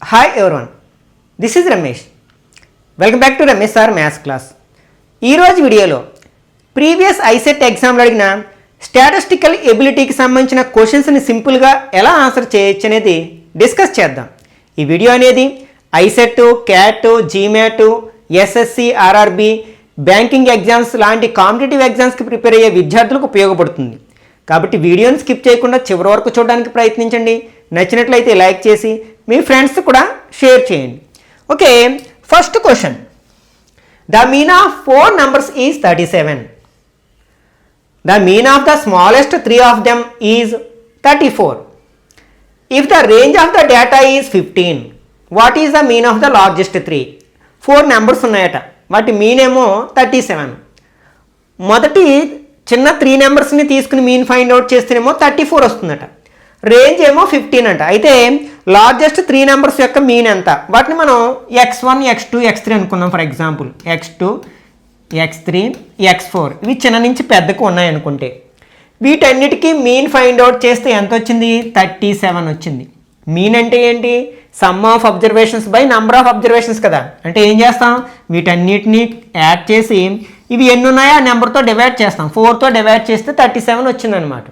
Hi everyone, this is Ramesh. Welcome back to Ramesh Sir Maths class. ఈ రోజు వీడియోలో previous ICET ఎగ్జామ్లో అడిగిన స్టాటిస్టికల్ ఎబిలిటీకి సంబంధించిన క్వశ్చన్స్ని సింపుల్గా ఎలా ఆన్సర్ చేయొచ్చు అనేది డిస్కస్ చేద్దాం. ఈ వీడియో అనేది ICET, cat, GMAT, SSC, RRB, banking exams లాంటి కాంపిటేటివ్ ఎగ్జామ్స్కి ప్రిపేర్ అయ్యే విద్యార్థులకు ఉపయోగపడుతుంది. కాబట్టి వీడియోని స్కిప్ చేయకుండా చివరి వరకు చూడడానికి ప్రయత్నించండి. నచ్చినట్లయితే లైక్ చేసి మీ ఫ్రెండ్స్ కూడా షేర్ చేయండి. Okay, first question. The mean of 4 numbers is 37. The mean of the smallest 3 of them is 34. If the range of the data is 15, what is the mean of the largest 3? 4 numbers ఉన్నాయట, వాటి mean ఏమో 37. మొదటి చిన్న 3 numbers తీసుకుని mean find out చేస్తేనేమో 34 వస్తుందట. Range ఏమో 15 అంట. అయితే లార్జెస్ట్ 3 numbers యొక్క మీన్ ఎంత? వాటిని మనం x1, x2, x3 అనుకుందాం. For example x2, x3, x4 ఇవి చిన్న నుంచి పెద్దకు ఉన్నాయనుకుంటే వీటన్నిటికీ మీన్ ఫైండ్ అవుట్ చేస్తే ఎంత వచ్చింది? 37 వచ్చింది. మీన్ అంటే ఏంటి? Some of observations by number of observations కదా. అంటే ఏం చేస్తాం? వీటన్నిటిని యాడ్ చేసి ఇవి ఎన్ని ఉన్నాయో ఆ నెంబర్తో డివైడ్ చేస్తాం. 4తో డివైడ్ చేస్తే 37 వచ్చిందనమాట.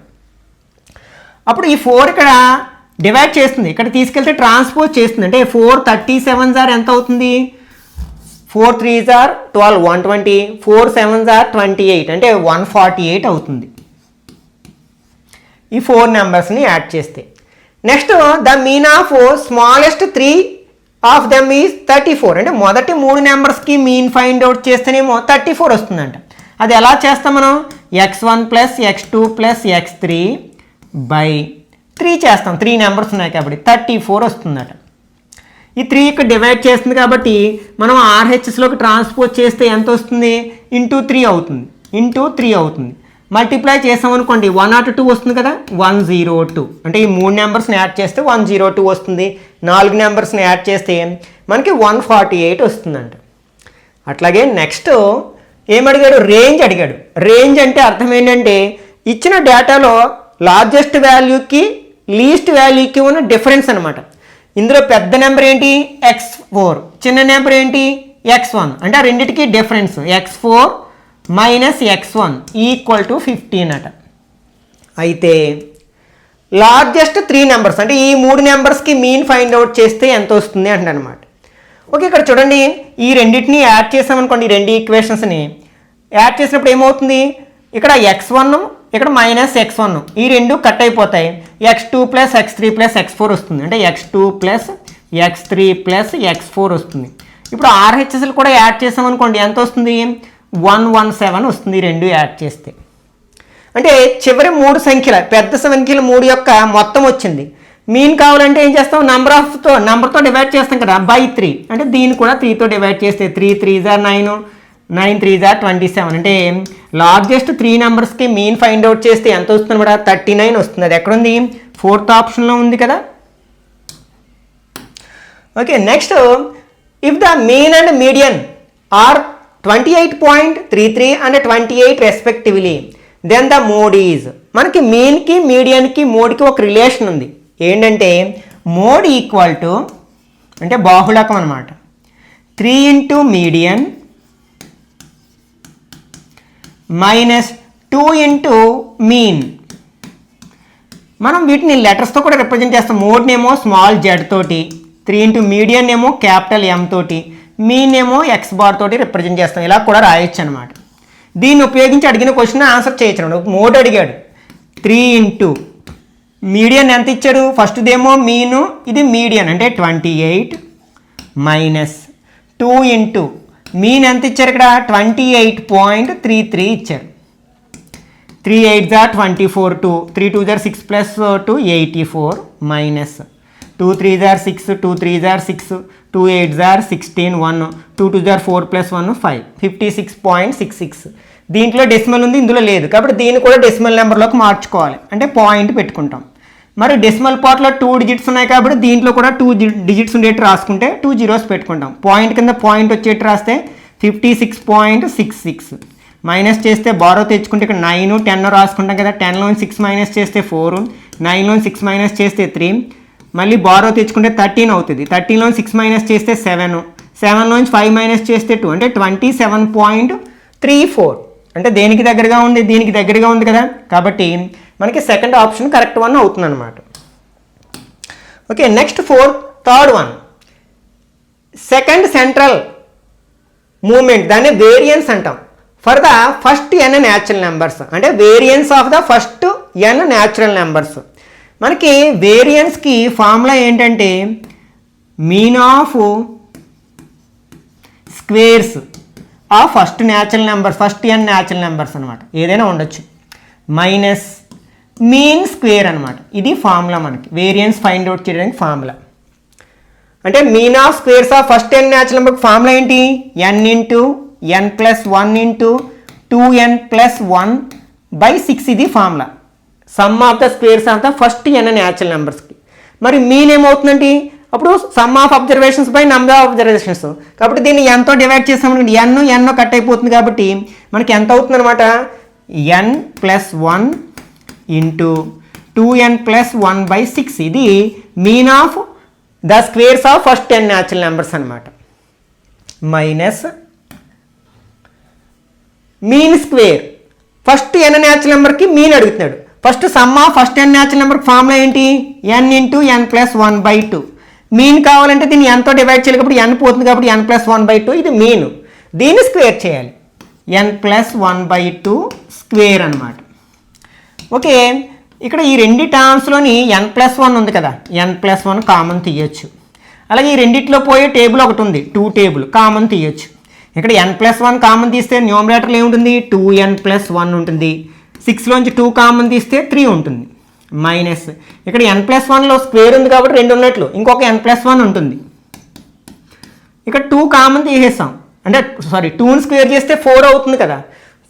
అప్పుడు ఈ 4 ఇక్కడ డివైడ్ చేస్తుంది, ఇక్కడ తీసుకెళ్తే ట్రాన్స్పోజ్ చేస్తుంది. అంటే 4 37s ఎంత అవుతుంది? 4 3s 12, 120. 4 7s 28, అంటే 148 అవుతుంది ఈ 4 numbers యాడ్ చేస్తే. Next the mean of smallest 3 of them is 34. అంటే మొదటి 3 numbers మీన్ ఫైండ్ అవుట్ చేస్తేనేమో 34 వస్తుందంట. అది ఎలా చేస్తాం మనం? x1 plus x2 plus x3 by 3 చేస్తాం. 3 numbers ఉన్నాయి కాబట్టి 34 వస్తుందట. ఈ 3 ఇక్కడ డివైడ్ చేస్తుంది కాబట్టి మనం ఆర్హెచ్ఎస్లోకి ట్రాన్స్పోజ్ చేస్తే ఎంత వస్తుంది? ఇంటూ 3 అవుతుంది. ఇంటూ 3 అవుతుంది. మల్టిప్లై చేసామనుకోండి 102 వస్తుంది కదా. 102 అంటే ఈ 3 numbers యాడ్ చేస్తే 102 వస్తుంది. 4 numbers యాడ్ చేస్తే మనకి 148 వస్తుందంట. అట్లాగే నెక్స్ట్ ఏమడిగాడు? రేంజ్ అడిగాడు. రేంజ్ అంటే అర్థం ఏంటంటే ఇచ్చిన డేటాలో లార్జెస్ట్ వాల్యూకి లీస్ట్ వాల్యూకి ఉన్న డిఫరెన్స్ అనమాట. ఇందులో పెద్ద నెంబర్ ఏంటి? x4. చిన్న నెంబర్ ఏంటి? x1. అంటే ఆ రెండింటికి difference x4 minus x1 equal to 15 అట. అయితే లార్జెస్ట్ 3 numbers అంటే ఈ 3 numbers మీన్ ఫైండ్ అవుట్ చేస్తే ఎంత వస్తుంది అంటే అనమాట. ఓకే, ఇక్కడ చూడండి, ఈ రెండింటిని యాడ్ చేసామనుకోండి, ఈ 2 ఈక్వేషన్స్ని యాడ్ చేసినప్పుడు ఏమవుతుంది? ఇక్కడ x1 ఇక్కడ మైనస్ x1 ఈ 2 కట్ అయిపోతాయి. x2 plus x3 plus x4 వస్తుంది. అంటే x2 plus x3 plus x4 వస్తుంది. ఇప్పుడు ఆర్హెచ్ఎస్లు కూడా యాడ్ చేసామనుకోండి, ఎంత వస్తుంది? 117 వస్తుంది. 2 యాడ్ చేస్తే అంటే చివరి 3 సంఖ్యల పెద్ద సంఖ్యలు 3 యొక్క మొత్తం వచ్చింది. మీన్ కావాలంటే ఏం చేస్తాం? నెంబర్తో డివైడ్ చేస్తాం కదా, బై 3. అంటే దీన్ని కూడా 3తో డివైడ్ చేస్తే 3 3s 9, 9 3s 27. అంటే largest 3 numbers mean find out చేస్తే ఎంత వస్తుంది కూడా? 39 వస్తుంది. అది ఎక్కడుంది? 4th ఆప్షన్లో ఉంది కదా. Okay, next if the mean and median are 28.33 and 28 respectively then the mode is. మనకి మీన్కి మీడియన్కి మోడ్కి ఒక రిలేషన్ ఉంది. ఏంటంటే మోడ్ ఈక్వల్ టు అంటే బాహుళకం అనమాట. 3 into median minus 2 into mean. మనం వీటిని లెటర్స్తో కూడా రిప్రజెంట్ చేస్తాం. మోడ్నేమో స్మాల్ జెడ్ తోటి, 3 ఇంటూ మీడియన్ ఏమో క్యాపిటల్ M తోటి, మీన్ ఏమో X బార్ తోటి రిప్రజెంట్ చేస్తాం. ఇలా కూడా రాయొచ్చు అనమాట. దీన్ని ఉపయోగించి అడిగిన క్వశ్చన్ ఆన్సర్ చేయొచ్చు. మోడ్ అడిగాడు 3 ఇంటూ మీడియన్ ఎంత ఇచ్చాడు? ఫస్ట్దేమో మీను, ఇది మీడియన్ అంటే 28 మైనస్ 2 ఇంటూ మీన్ ఎంత ఇచ్చారు? ఇక్కడ 28.33 ఇచ్చారు. 3 8s 24, 3 2s 6 plus 2 84 minus 2 3s 6, 2 3s 6, 2 8s 16, 1 2 2s 4 plus 1 5, 56.66. దీంట్లో డెసిమల్ ఉంది, ఇందులో లేదు కాబట్టి దీన్ని కూడా డెసిమల్ నెంబర్లోకి మార్చుకోవాలి. అంటే పాయింట్ పెట్టుకుంటాం. మరి డెసిమల్ పార్ట్లో 2 digits ఉన్నాయి కాబట్టి దీంట్లో కూడా 2 digits ఉండేట్టు రాసుకుంటే 2 zeros పెట్టుకుంటాం. పాయింట్ కింద పాయింట్ వచ్చేట్టు రాస్తే 56.66. మైనస్ చేస్తే బారో తెచ్చుకుంటే ఇక్కడ 9 10 రాసుకుంటాం కదా. 10లో 6 మైనస్ చేస్తే 4, 9లో 6 మైనస్ చేస్తే 3, మళ్ళీ బారో తెచ్చుకుంటే 13 అవుతుంది. 13లో 6 మైనస్ చేస్తే 7, 7లోంచి 5 మైనస్ చేస్తే 2 అంటే 27.34 అంటే దేనికి దగ్గరగా ఉంది, దీనికి దగ్గరగా ఉంది కదా. కాబట్టి మనకి సెకండ్ ఆప్షన్ కరెక్ట్ వన్ అవుతుంది అనమాట. Okay, next third one, second central moment, దాన్ని వేరియన్స్ అంటాం. For the first n natural numbers అంటే variance of the first n natural numbers. మనకి వేరియన్స్కి ఫార్ములా ఏంటంటే mean of squares of first natural numbers, first n natural numbers అనమాట, ఏదైనా ఉండొచ్చు, minus mean square అనమాట. ఇది ఫార్ములా మనకి వేరియన్స్ ఫైండ్ అవుట్ చేయడానికి ఫార్ములా. అంటే mean of squares of first n natural number formula ఏంటి, n into n plus 1 into 2n plus 1/6 ఇది formula. Some of the squares of the first n natural నెంబర్స్కి. మరి mean ఏమవుతుందండి, అప్పుడు some of observations by number of observations. కాబట్టి దీన్ని ఎంతో divide చేసామనుకోండి, n కట్ అయిపోతుంది. కాబట్టి మనకి ఎంత అవుతుంది అనమాట, n plus 1 into 2n plus 1/6 ఇది mean of the squares of first n natural numbers అనమాట. Minus mean square, first n natural నెంబర్కి మీన్ అడుగుతున్నాడు. First sum of first n natural నెంబర్కి ఫార్ములా ఏంటి, n into n plus 1/2. Mean కావాలంటే దీన్ని ఎంతో divide చేయాలి, కాబట్టి n పోతుంది, కాబట్టి n ప్లస్ 1/2 ఇది మీన్. దీన్ని స్క్వేర్ చేయాలి, n ప్లస్ 1/2 స్క్వేర్ అనమాట. ఓకే, ఇక్కడ ఈ రెండు టర్మ్స్లోని n ప్లస్ 1 ఉంది కదా, n ప్లస్ 1 కామన్ తీయచ్చు. అలాగే ఈ రెండిట్లో పోయే టేబుల్ ఒకటి ఉంది, 2 టేబుల్ కామన్ తీయచ్చు. ఇక్కడ n ప్లస్ 1 కామన్ తీస్తే న్యూమరేటర్లో ఏముంటుంది, 2n ప్లస్ 1 ఉంటుంది. 6లోంచి 2 కామన్ తీస్తే 3 ఉంటుంది. మైనస్ ఇక్కడ n ప్లస్ 1లో స్క్వేర్ ఉంది కాబట్టి 2 ఉన్నట్లు, ఇంకొక n ప్లస్ 1 ఉంటుంది. ఇక్కడ 2 కామన్ తీసేస్తాం, అంటే 2ని స్క్వేర్ చేస్తే 4 అవుతుంది కదా,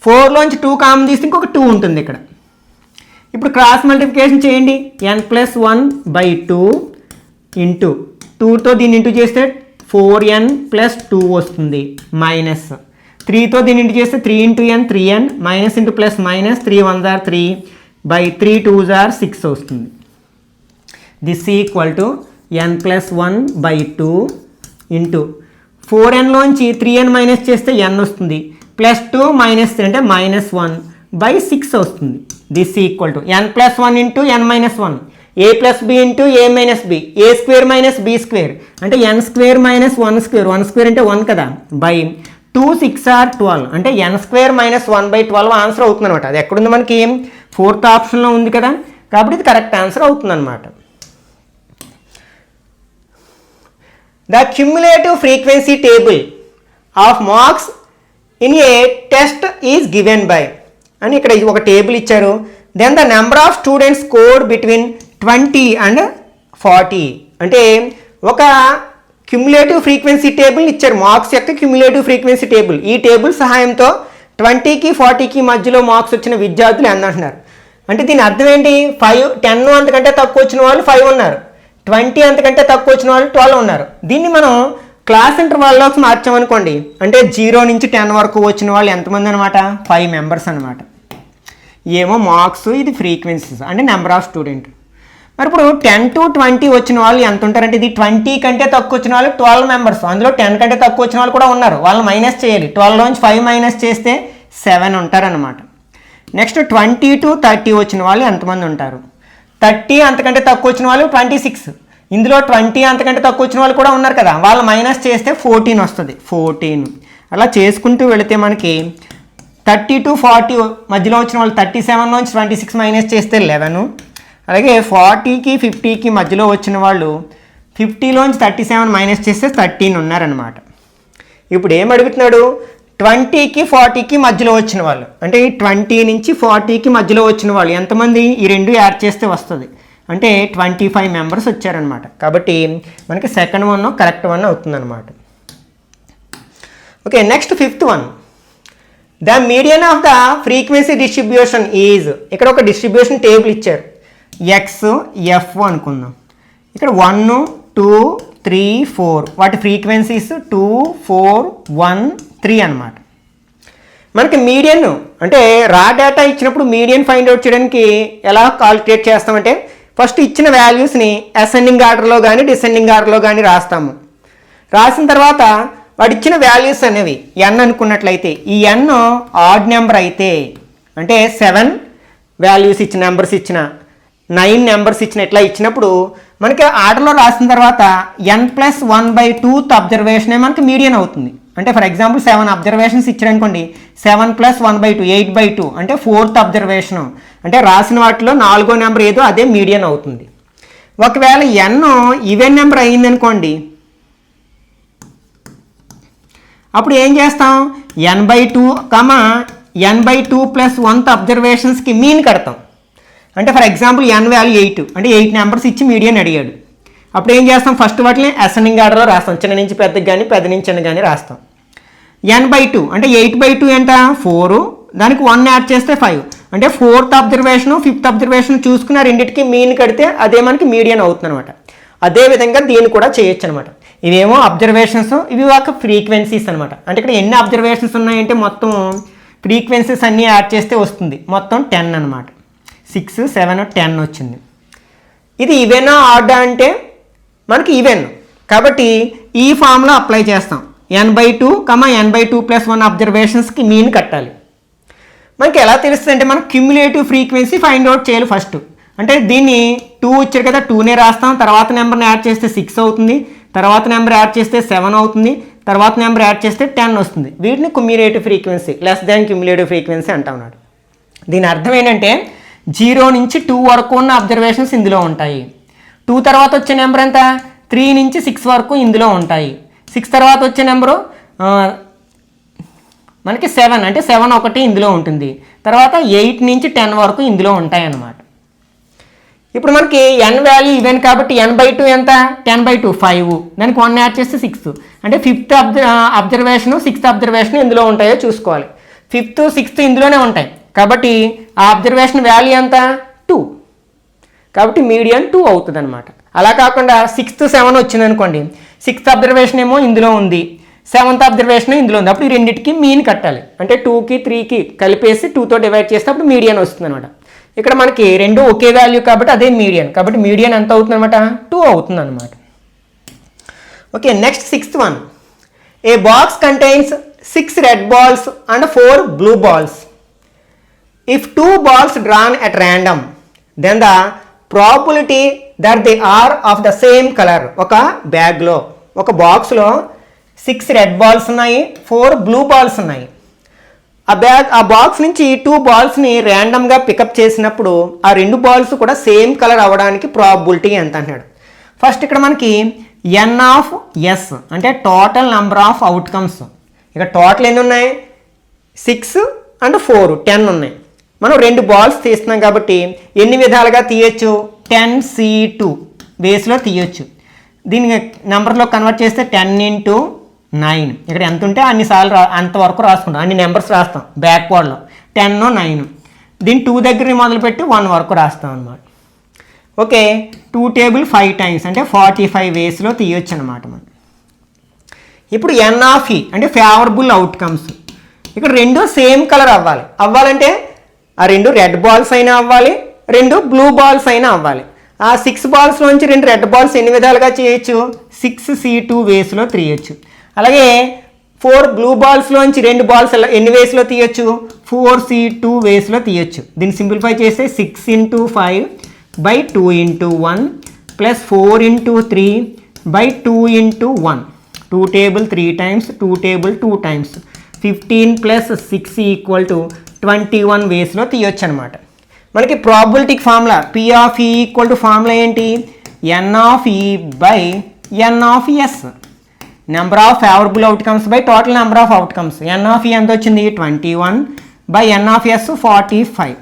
4లోంచి 2 కామన్ తీస్తే ఇంకొక 2 ఉంటుంది ఇక్కడ. ఇప్పుడు క్రాస్ మల్టిప్లికేషన్ చేయండి, n ప్లస్ 1/2 ఇంటూ 2తో దీన్ని ఇంటూ చేస్తే 4n ప్లస్ 2 వస్తుంది. మైనస్ 3తో దీన్ని ఇంటూ చేస్తే 3 into n 3n, minus into plus minus 3 1s are 3/3 2s are 6 వస్తుంది. This equal to n plus 1/2 into 4nలోంచి 3n మైనస్ చేస్తే n వస్తుంది, ప్లస్ 2 మైనస్ 3 అంటే -1/6 వస్తుంది. This equal to n plus 1 into n minus 1, a plus b into a minus b, a square minus b square అంటే n square minus 1 square, 1 square అంటే 1 కదా, by 2 6 are 12 అంటే n square minus 1/12 answer అవుతుంది అనమాట. అది ఎక్కడుంది మనకి, 4th ఆప్షన్లో ఉంది కదా, కాబట్టి ఇది కరెక్ట్ ఆన్సర్ అవుతుంది అనమాట. The cumulative frequency table of marks in a test is given by అని ఇక్కడ ఒక టేబుల్ ఇచ్చారు. Then the number of students score between 20 and 40 అంటే ఒక క్యుములేటివ్ ఫ్రీక్వెన్సీ టేబుల్ ఇచ్చారు, మార్క్స్ యొక్క క్యుములేటివ్ ఫ్రీక్వెన్సీ టేబుల్. ఈ టేబుల్ సహాయంతో 20కి 40కి మధ్యలో మార్క్స్ వచ్చిన విద్యార్థులు ఎంత అంటున్నారు అంటే దీని అర్థం ఏంటి, 10 అంతకంటే తక్కువ వచ్చిన వాళ్ళు 5 ఉన్నారు, 20 అంతకంటే తక్కువ వచ్చిన వాళ్ళు 12 ఉన్నారు. దీన్ని మనం క్లాస్ ఇంటర్వల్లోకి మార్చామనుకోండి, అంటే 0 నుంచి 10 వరకు వచ్చిన వాళ్ళు ఎంతమంది అనమాట, 5 మెంబర్స్ అనమాట. ఏమో మార్క్స్, ఇది ఫ్రీక్వెన్సీస్ అంటే నెంబర్ ఆఫ్ స్టూడెంట్. మరి ఇప్పుడు 10 to 20 వచ్చిన వాళ్ళు ఎంత ఉంటారంటే ఇది 20 కంటే తక్కువ వచ్చిన వాళ్ళు 12 మెంబర్స్, అందులో 10 కంటే తక్కువ వచ్చిన వాళ్ళు కూడా ఉన్నారు, వాళ్ళని మైనస్ చేయాలి. 12లోంచి 5 మైనస్ చేస్తే 7 ఉంటారనమాట. నెక్స్ట్ 20 to 30 వచ్చిన వాళ్ళు ఎంతమంది ఉంటారు, 30 అంతకంటే తక్కువ వచ్చిన వాళ్ళు 26, ఇందులో 20 అంతకంటే తక్కువ వచ్చిన వాళ్ళు కూడా ఉన్నారు కదా, వాళ్ళు మైనస్ చేస్తే 14 వస్తుంది, 14. అలా చేసుకుంటూ వెళితే మనకి 30 to 40 మధ్యలో వచ్చిన వాళ్ళు 37లోంచి 26 మైనస్ చేస్తే 11, అలాగే 40కి 50కి మధ్యలో వచ్చిన వాళ్ళు 50లోంచి 37 మైనస్ చేస్తే 13 ఉన్నారనమాట. ఇప్పుడు ఏం అడుగుతున్నాడు, 20కి 40కి మధ్యలో వచ్చిన వాళ్ళు అంటే 20 నుంచి 40కి మధ్యలో వచ్చిన వాళ్ళు ఎంతమంది, ఈ రెండు యాడ్ చేస్తే వస్తుంది, అంటే 25 మెంబర్స్ వచ్చారనమాట. కాబట్టి మనకి సెకండ్ వన్ కరెక్ట్ వన్ అవుతుందన్నమాట. Okay, next 5th one, the median of the frequency distribution is. ఇక్కడ ఒక డిస్ట్రిబ్యూషన్ టేబుల్ ఇచ్చారు, XF అనుకుందాం. ఇక్కడ 1 2 3 4 వాటి ఫ్రీక్వెన్సీస్ 2 4 1 3 అనమాట. మనకి మీడియన్ అంటే రా డేటా ఇచ్చినప్పుడు మీడియన్ ఫైండ్ అవుట్ చేయడానికి ఎలా కాల్కులేట్ చేస్తామంటే ఫస్ట్ ఇచ్చిన వాల్యూస్ని అసెండింగ్ ఆర్డర్లో కానీ డిసెండింగ్ ఆర్డర్లో కానీ రాస్తాము. రాసిన తర్వాత వాడు ఇచ్చిన వాల్యూస్ అనేవి n అనుకున్నట్లయితే ఈ n ఆడ్ నెంబర్ అయితే అంటే 7 వాల్యూస్ ఇచ్చిన నెంబర్స్ ఇచ్చిన 9 నెంబర్స్ ఇచ్చిన ఇట్లా ఇచ్చినప్పుడు మనకి ఆర్డర్లో రాసిన తర్వాత n+1/2th అబ్జర్వేషనే మనకి మీడియన్ అవుతుంది. అంటే ఫర్ ఎగ్జాంపుల్ 7 అబ్జర్వేషన్స్ ఇచ్చారనుకోండి, 7+1/2 8/2 అంటే 4th అబ్జర్వేషను. అంటే రాసిన వాటిలో 4వ నెంబర్ ఏదో అదే మీడియన్ అవుతుంది. ఒకవేళ n ఈవెన్ నెంబర్ అయ్యిందనుకోండి, అప్పుడు ఏం చేస్తాం, n/2 n/2+1th అబ్జర్వేషన్స్కి మీన్ కడతాం. అంటే ఫర్ ఎగ్జాంపుల్ n వాల్యూ 8 అంటే 8 నెంబర్స్ ఇచ్చి మీడియన్ అడిగాడు. అప్పుడు ఏం చేస్తాం, ఫస్ట్ వాటిని అసెండింగ్ ఆర్డర్లో రాస్తాం, చిన్న నుంచి పెద్దకి కానీ పెద్ద నుంచి చిన్న కానీ రాస్తాం. n/2 అంటే 8/2 ఎంత 4, దానికి 1 యాడ్ చేస్తే 5 అంటే 4th అబ్జర్వేషను 5th అబ్జర్వేషన్ చూసుకున్న రెండింటికి మీన్ కడితే అదే మనకి మీడియన్ అవుతుంది అనమాట. అదేవిధంగా దీన్ని కూడా చేయొచ్చు అనమాట. ఇవేమో అబ్జర్వేషన్స్, ఇవి ఒక ఫ్రీక్వెన్సీస్ అనమాట. అంటే ఇక్కడ ఎన్ని అబ్జర్వేషన్స్ ఉన్నాయంటే మొత్తం ఫ్రీక్వెన్సీస్ అన్నీ యాడ్ చేస్తే వస్తుంది, మొత్తం 10 అనమాట. 6, 7, 10 వచ్చింది. ఇది ఈవెన్ ఆర్డర్ అంటే మనకి ఈవెన్ కాబట్టి ఈ ఫామ్లో అప్లై చేస్తాం. n/2 n/2+1 అబ్జర్వేషన్స్కి మీన్ కట్టాలి. మనకి ఎలా తెలుస్తుంది అంటే మనం క్యుములేటివ్ ఫ్రీక్వెన్సీ ఫైండ్ అవుట్ చేయాలి ఫస్ట్. అంటే దీన్ని 2 ఇచ్చారు కదా, 2నే రాస్తాం, తర్వాత నెంబర్ని యాడ్ చేస్తే 6 అవుతుంది, తర్వాత నెంబర్ యాడ్ చేస్తే 7 అవుతుంది, తర్వాత నెంబర్ యాడ్ చేస్తే 10 వస్తుంది. వీటిని క్యుములేటివ్ ఫ్రీక్వెన్సీ క్యుములేటివ్ ఫ్రీక్వెన్సీ అంటాం. దీని అర్థం ఏంటంటే 0 నుంచి 2 వరకు ఉన్న అబ్జర్వేషన్స్ ఇందులో ఉంటాయి. 2 తర్వాత వచ్చే నెంబర్ ఎంత 3 నుంచి 6 వరకు ఇందులో ఉంటాయి. 6 తర్వాత వచ్చే నెంబరు మనకి 7 అంటే 7 ఒకటి ఇందులో ఉంటుంది. తర్వాత 8 నుంచి 10 వరకు ఇందులో ఉంటాయి అన్నమాట. ఇప్పుడు మనకి n వాల్యూ ఈవెన్ కాబట్టి n/2 ఎంత 10/2 5, దానికి 1 యాడ్ చేస్తే 6 అంటే 5th అబ్జర్వేషను 6th అబ్జర్వేషన్ ఇందులో ఉంటాయో చూసుకోవాలి. 5th 6th ఇందులోనే ఉంటాయి కాబట్టి ఆ అబ్జర్వేషన్ వాల్యూ ఎంత 2, కాబట్టి మీడియన్ 2 అవుతుంది అనమాట. అలా కాకుండా 6th 7 వచ్చింది అనుకోండి, 6th అబ్జర్వేషన్ ఏమో ఇందులో ఉంది, 7th అబ్జర్వేషన్ ఇందులో ఉంది, అప్పుడు ఈ రెండింటికి మీన్ కట్టాలి. అంటే 2కి 3కి కలిపేసి 2తో డివైడ్ చేస్తే అప్పుడు మీడియన్ వస్తుంది అనమాట. ఇక్కడ మనకి రెండు ఒకే వాల్యూ కాబట్టి అదే మీడియన్, కాబట్టి మీడియన్ ఎంత అవుతుంది అనమాట 2 అవుతుంది అనమాట. Okay, next 6th one. A box contains 6 red balls and 4 blue balls. If 2 balls drawn at random, then the probability that they are of the same color. ఒక బ్యాగ్లో ఒక బాక్స్లో 6 రెడ్ బాల్స్ ఉన్నాయి, 4 బ్లూ బాల్స్ ఉన్నాయి. ఆ box నుంచి 2 బాల్స్ని ర్యాండమ్గా pickup చేసినప్పుడు ఆ 2 బాల్స్ కూడా సేమ్ కలర్ అవ్వడానికి ప్రాబిలిటీ ఎంత అంటున్నాడు. ఫస్ట్ ఇక్కడ మనకి n(s) అంటే టోటల్ నెంబర్ ఆఫ్ అవుట్కమ్స్. ఇక టోటల్ ఎన్ని ఉన్నాయి 6 and 4 10 ఉన్నాయి. మనం 2 బాల్స్ తీస్తున్నాం కాబట్టి ఎన్ని విధాలుగా తీయచ్చు 10c2 వేస్లో తీయొచ్చు. దీన్ని నెంబర్లో కన్వర్ట్ చేస్తే 10 × 9 ఇక్కడ ఎంత ఉంటే అన్నిసార్లు అంతవరకు రాసుకుంటాం, అన్ని నెంబర్స్ రాస్తాం బ్యాక్వర్డ్లో 10, 9. దీన్ని 2 దగ్గర మొదలుపెట్టి 1 వరకు రాస్తాం అనమాట. ఓకే, 2 టేబుల్ 5 times అంటే 45 వేస్లో తీయొచ్చు అనమాట మనం. ఇప్పుడు n(e) అంటే ఫేవరబుల్ అవుట్కమ్స్. ఇక్కడ 2 సేమ్ కలర్ అవ్వాలంటే ఆ 2 రెడ్ బాల్స్ అయినా అవ్వాలి, 2 బ్లూ బాల్స్ అయినా అవ్వాలి. ఆ 6 బాల్స్లోంచి 2 రెడ్ బాల్స్ ఎన్ని విధాలుగా చేయొచ్చు 6c2 వేస్లో తీయచ్చు. అలాగే 4 బ్లూ బాల్స్లోంచి 2 బాల్స్ ఎన్ని వేస్లో తీయచ్చు 4c2 వేస్లో తీయచ్చు. దీన్ని సింప్లిఫై చేస్తే 6 × 5/2 × 1 + 4 × 3/2 × 1. 2 టేబుల్ 3 times, 2 టేబుల్ 2 times. 15 + 6 = 21 వేస్లో తీయొచ్చు అనమాట. మనకి ప్రాబిలిటీకి ఫార్ములా P(e) ఫార్ములా ఏంటి n(e/n(s) number of favourable outcomes by total number of outcomes. n(e) ఎంత వచ్చింది 21/n(s) 45.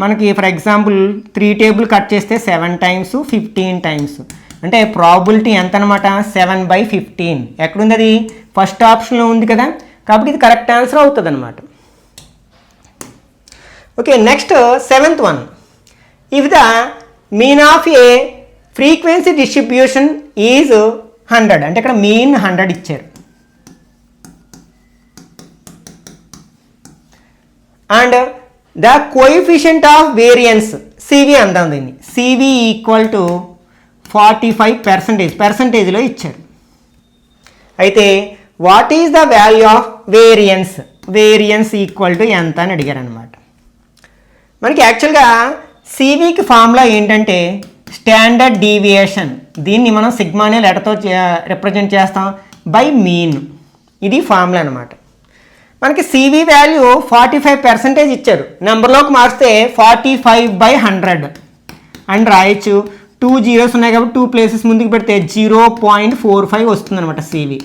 మనకి ఫర్ ఎగ్జాంపుల్ 3 టేబుల్ కట్ చేస్తే 7 times, 15 times అంటే ప్రాబిలిటీ ఎంత అనమాట 7/15. ఎక్కడుంది అది ఫస్ట్ ఆప్షన్లో ఉంది కదా, కాబట్టి ఇది కరెక్ట్ ఆన్సర్ అవుతుంది అనమాట. Okay, next 7th one. If the mean of a frequency distribution is 100 అంటే ఇక్కడ మీన్ 100 ఇచ్చారు. And the coefficient of variance CV అందాం దీన్ని. సివి ఈక్వల్ టు 45% పర్సంటేజ్లో ఇచ్చారు. అయితే what is the value of variance equal to ఎంత అని అడిగారు అనమాట. మనకి యాక్చువల్గా సివికి ఫార్ములా ఏంటంటే స్టాండర్డ్ డీవియేషన్. దీన్ని మనం సిగ్మానే లెటర్తో రిప్రజెంట్ చేస్తాం బై మీన్. ఇది ఫార్ములా అనమాట. మనకి సివి వాల్యూ 45% ఇచ్చారు. నెంబర్లోకి మార్చితే 45/100 అని రాయొచ్చు. 2 zeros ఉన్నాయి కాబట్టి 2 places ముందుకు పెడితే 0.45 వస్తుంది అనమాట సివి.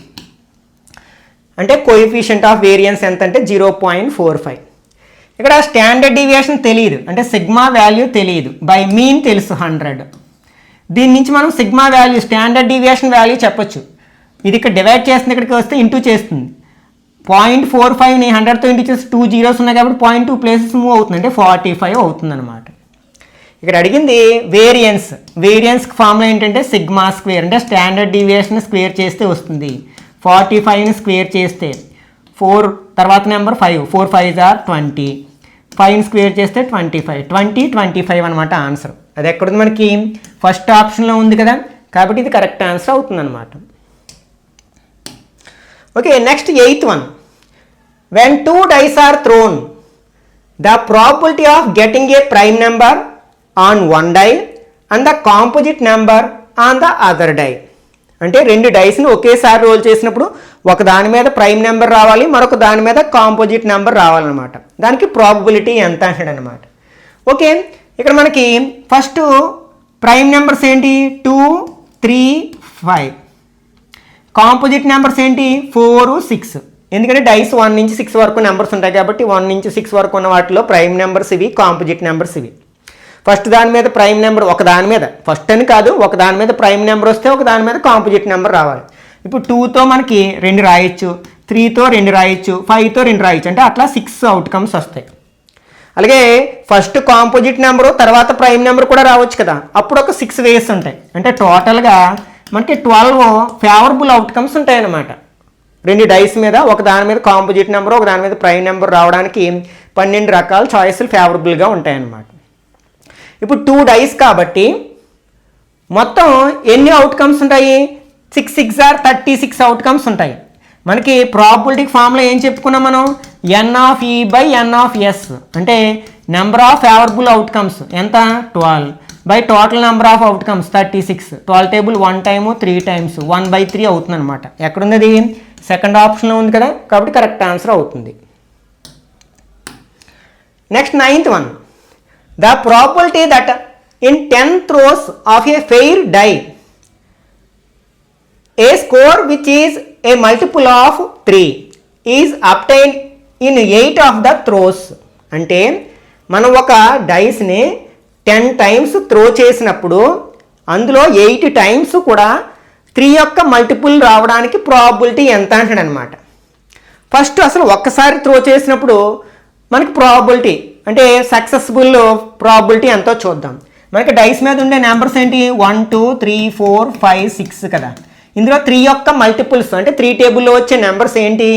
అంటే కోఎఫిషియంట్ ఆఫ్ వేరియన్స్ ఎంత అంటే 0.45. ఇక్కడ స్టాండర్డ్ డీవియేషన్ తెలియదు, అంటే సిగ్మా వాల్యూ తెలియదు, బై మీన్ తెలుసు 100. దీని నుంచి మనం sigma value standard deviation value చెప్పొచ్చు. ఇది ఇక్కడ డివైడ్ చేస్తుంది, ఇక్కడికి వస్తే ఇంటూ చేస్తుంది. 0.45ని 100తో ఇంటూ చేసి 2 zeros ఉన్నాయి కాబట్టి 0.2 places మూవ్ అవుతుంది, అంటే 45 అవుతుంది అనమాట. ఇక్కడ అడిగింది వేరియన్స్కి ఫార్ములా ఏంటంటే సిగ్మా స్క్వేర్, అంటే స్టాండర్డ్ డీవియేషన్ స్క్వేర్ చేస్తే వస్తుంది. 45ని స్క్వేర్ చేస్తే 4 తర్వాత నెంబర్ 5, 4 5s are 20, 5ని స్క్వేర్ చేస్తే 25, 25 అనమాట ఆన్సర్. అది ఎక్కడుంది మనకి ఫస్ట్ ఆప్షన్లో ఉంది కదా, కాబట్టి ఇది కరెక్ట్ ఆన్సర్ అవుతుంది అనమాట. Okay, next 8th one. When 2 dice are thrown, the probability of getting a prime number on one die and the composite number on the other die. అంటే 2 డైస్ని ఒకేసారి రోల్ చేసినప్పుడు ఒక దాని మీద ప్రైమ్ నెంబర్ రావాలి, మరొక దాని మీద కాంపోజిట్ నెంబర్ రావాలన్నమాట. దానికి ప్రాబబిలిటీ ఎంత అంటాడు అనమాట. ఓకే, ఇక్కడ మనకి ఫస్ట్ ప్రైమ్ నెంబర్స్ ఏంటి 2 3 5, కాంపోజిట్ నెంబర్స్ ఏంటి 4 6. ఎందుకంటే డైస్ 1 నుంచి 6 వరకు నెంబర్స్ ఉంటాయి కాబట్టి 1 నుంచి 6 వరకు ఉన్న వాటిలో ప్రైమ్ నెంబర్స్ ఇవి, కాంపోజిట్ నెంబర్స్ ఇవి. ఫస్ట్ దాని మీద ప్రైమ్ నెంబర్, ఒక దాని మీద ఫస్ట్ అని కాదు, ఒక దాని మీద ప్రైమ్ నెంబర్ వస్తే ఒక దాని మీద కాంపోజిట్ నెంబర్ రావాలి. ఇప్పుడు 2తో మనకి 2 రాయొచ్చు, 3తో 2 రాయొచ్చు, 5తో 2 రాయొచ్చు, అంటే అట్లా 6 అవుట్కమ్స్ వస్తాయి. అలాగే ఫస్ట్ కాంపోజిట్ నెంబరు తర్వాత ప్రైమ్ నెంబర్ కూడా రావచ్చు కదా, అప్పుడు ఒక 6 వేస్ ఉంటాయి. అంటే టోటల్గా మనకి 12 ఫేవరబుల్ అవుట్కమ్స్ ఉంటాయి అన్నమాట. 2 డైస్ మీద ఒక దాని మీద కాంపోజిట్ నెంబర్, ఒక దాని మీద ప్రైమ్ నెంబర్ రావడానికి 12 రకాల చాయిస్లు ఫేవరబుల్గా ఉంటాయన్నమాట. ఇప్పుడు 2 డైస్ కాబట్టి మొత్తం ఎన్ని అవుట్కమ్స్ ఉంటాయి 6 6 are 36 అవుట్కమ్స్ ఉంటాయి. మనకి ప్రాబబిలిటీ ఫార్ములా ఏం చెప్పుకున్నాం మనం, n/n/s అంటే నెంబర్ ఆఫ్ ఫేవరబుల్ అవుట్కమ్స్ ఎంత 12 by total number of outcomes 36. 12 table 1 time 3 times 1/3 అవుతుంది అనమాట. ఎక్కడుంది అది సెకండ్ ఆప్షన్లో ఉంది కదా, కాబట్టి కరెక్ట్ ఆన్సర్ అవుతుంది. Next 9th one. The probability that in 10 throws of a fair die, a score which is a multiple of 3 is obtained in 8 of the throws. అంటే మనం ఒక డైస్ని 10 times త్రో చేసినప్పుడు అందులో 8 times కూడా 3 యొక్క మల్టిపుల్ రావడానికి probability ఎంత అంటాడు అనమాట. ఫస్ట్ అసలు ఒక్కసారి త్రో చేసినప్పుడు మనకి ప్రాబబిలిటీ అంటే సక్సెస్ఫుల్ ప్రాబబిలిటీ ఎంతో చూద్దాం. మనకి డైస్ మీద ఉండే నెంబర్స్ ఏంటి 1 2 3 4 5 6 కదా. ఇందులో 3 యొక్క మల్టిపుల్స్ అంటే 3 టేబుల్లో వచ్చే నెంబర్స్ ఏంటి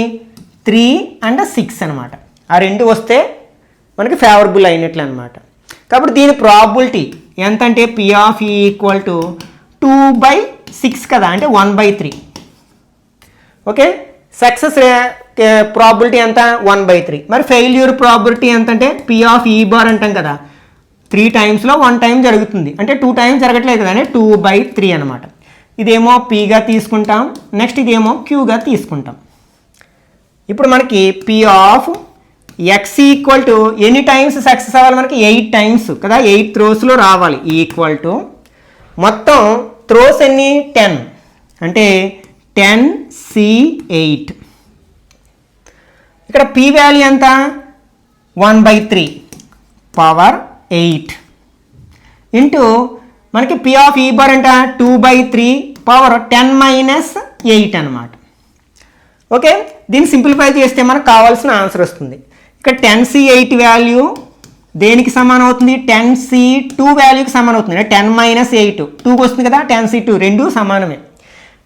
3 and 6 అనమాట. ఆ 2 వస్తే మనకి ఫేవరబుల్ అయినట్లు అనమాట. కాబట్టి దీని ప్రాబబిలిటీ ఎంత అంటే P ఈక్వల్ టు 2/6 కదా, అంటే 1/3. ఓకే, సక్సెస్ ప్రాబబిలిటీ ఎంత 1/3. మరి ఫెయిల్యూర్ ప్రాబబిలిటీ ఎంత అంటే P అంటాం కదా, 3 times 1 time జరుగుతుంది, అంటే 2 times జరగట్లేదు కదా, అంటే 2/3 అనమాట. ఇదేమో Pగా తీసుకుంటాం, నెక్స్ట్ ఇదేమో Qగా తీసుకుంటాం. ఇప్పుడు మనకి P(x) ఈక్వల్ టు ఎన్ని టైమ్స్ సక్సెస్ అవ్వాలి మనకి 8 times కదా, 8 throws రావాలి. ఈక్వల్ టు మొత్తం త్రోస్ ఎన్ని 10, అంటే 10C8. ఇక్కడ P వాల్యూ ఎంత 1/3 పవర్ 8 ఇంటూ మనకి P అంటే 2/3 పవర్ 10 - 8 అనమాట. ఓకే, దీన్ని సింప్లిఫై చేస్తే మనకు కావాల్సిన ఆన్సర్ వస్తుంది. ఇక్కడ 10C8 వాల్యూ దేనికి సమానం అవుతుంది 10C2 వాల్యూకి సమానం అవుతుంది. అంటే 10 - 8 2కి వస్తుంది కదా, 10C2 రెండు సమానమే.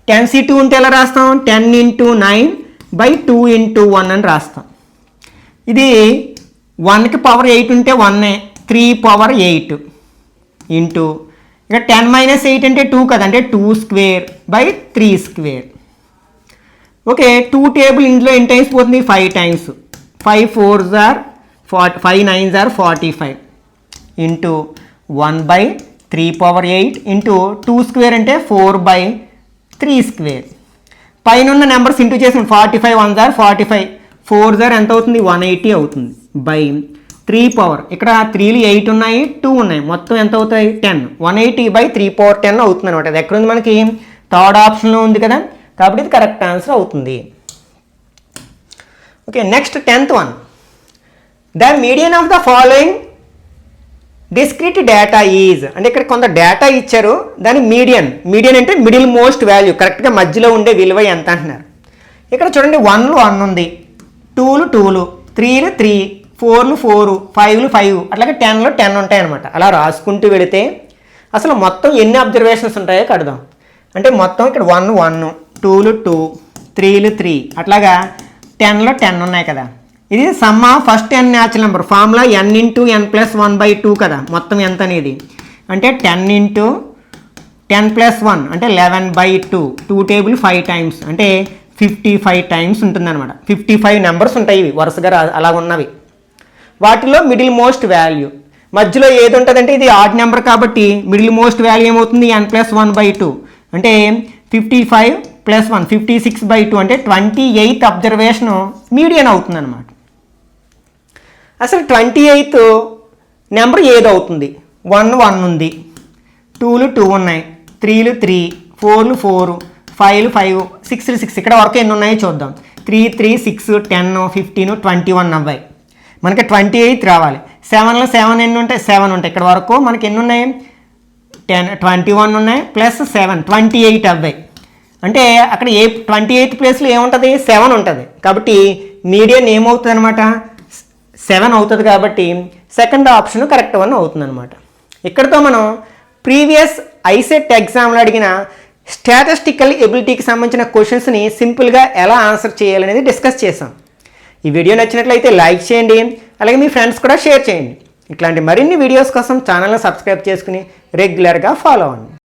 10C2 ఉంటే ఎలా రాస్తాం 10 × 9/2 × 1 అని రాస్తాం. ఇది 1కి పవర్ 8 ఉంటే 1, 3 పవర్ 8 ఇంటూ ఇక 10 - 8 అంటే 2 కదా, అంటే 2 square by 3 square. Okay, 2 table ఇందులో ఎన్ని టైమ్స్ పోతుంది? 5 times. 5 4s are 5 9s are 45 into 1/3/8 into 2 square అంటే 4/3 స్క్వేర్. పైన ఉన్న నెంబర్స్ ఇంటూ చేసి 45 1s are 45, 4s are ఎంత అవుతుంది? 180 అవుతుంది. బై 3 పవర్, ఇక్కడ 3లు 8 ఉన్నాయి, 2 ఉన్నాయి, మొత్తం ఎంత అవుతాయి? 10. 180/3/10 అవుతుంది అనమాట. అది ఎక్కడుంది మనకి? థర్డ్ ఆప్షన్లో ఉంది కదా, కాబట్టి ఇది కరెక్ట్ ఆన్సర్ అవుతుంది. Okay, next 10th one. The median of the following discrete data is, అంటే ఇక్కడ కొంత డేటా ఇచ్చారు, దాని మీడియన్ అంటే మిడిల్ మోస్ట్ వాల్యూ, కరెక్ట్గా మధ్యలో ఉండే విలువ ఎంత అంటున్నారు. ఇక్కడ చూడండి 1లు 1 ఉంది, 2లు 2లు, 3లు 3, 4లు 4, 5లు 5, అట్లాగే 10లు 10 ఉంటాయి అనమాట. అలా రాసుకుంటూ వెళితే అసలు మొత్తం ఎన్ని అబ్జర్వేషన్స్ ఉంటాయో కడదాం. అంటే మొత్తం ఇక్కడ 1 1, 2లు 2, 3లు 3, అట్లాగా 10లో 10 ఉన్నాయి కదా. ఇది some of first n natural number, formula n × n+1/2 కదా, మొత్తం ఎంత అనేది అంటే 10 × 10 + 1 అంటే 11/2. 2 టేబుల్ 5 టైమ్స్ అంటే 55 టైమ్స్ ఉంటుందన్నమాట. 55 నెంబర్స్ ఉంటాయి ఇవి వరుసగా అలా ఉన్నవి. వాటిలో మిడిల్ మోస్ట్ వాల్యూ మధ్యలో ఏది ఉంటుందంటే ఇది ఆడ్ నెంబర్ కాబట్టి మిడిల్ మోస్ట్ వాల్యూ ఏమవుతుంది? n+1/2 అంటే 55 + 1 56/2 అంటే 28th అబ్జర్వేషన్ మీడియన్ అవుతుంది అనమాట. అసలు 28th నెంబర్ ఏదవుతుంది? 1 1 ఉంది, 2లు 2 ఉన్నాయి, 3లు 3, 4లు 4, 5లు 5, 6లు 6. ఇక్కడ వరకు ఎన్ని ఉన్నాయో చూద్దాం. 3 3 6 10 15 21 అవ్వాయి. మనకి 28th రావాలి. 7లో 7 ఎన్ని ఉంటాయి? 7 ఉంటాయి. ఇక్కడ వరకు మనకి ఎన్ని ఉన్నాయి? 21 ఉన్నాయి ప్లస్ 7 28 అవ్వాయి. అంటే అక్కడ 28th ప్లేస్లో ఏముంటుంది? 7 ఉంటుంది. కాబట్టి మీడియన్ ఏమవుతుంది అనమాట? 7 అవుతుంది. కాబట్టి సెకండ్ ఆప్షన్ కరెక్ట్ వన్ అవుతుంది అనమాట. ఇక్కడితో మనం ప్రీవియస్ ఐసెట్ ఎగ్జామ్లో అడిగిన స్టాటిస్టికల్ ఎబిలిటీకి సంబంధించిన క్వశ్చన్స్ని సింపుల్గా ఎలా ఆన్సర్ చేయాలనేది డిస్కస్ చేసాం. ఈ వీడియో నచ్చినట్లయితే లైక్ చేయండి, అలాగే మీ ఫ్రెండ్స్ కూడా షేర్ చేయండి. ఇట్లాంటి మరిన్ని వీడియోస్ కోసం ఛానల్ని సబ్స్క్రైబ్ చేసుకుని రెగ్యులర్గా ఫాలో అవ్వండి.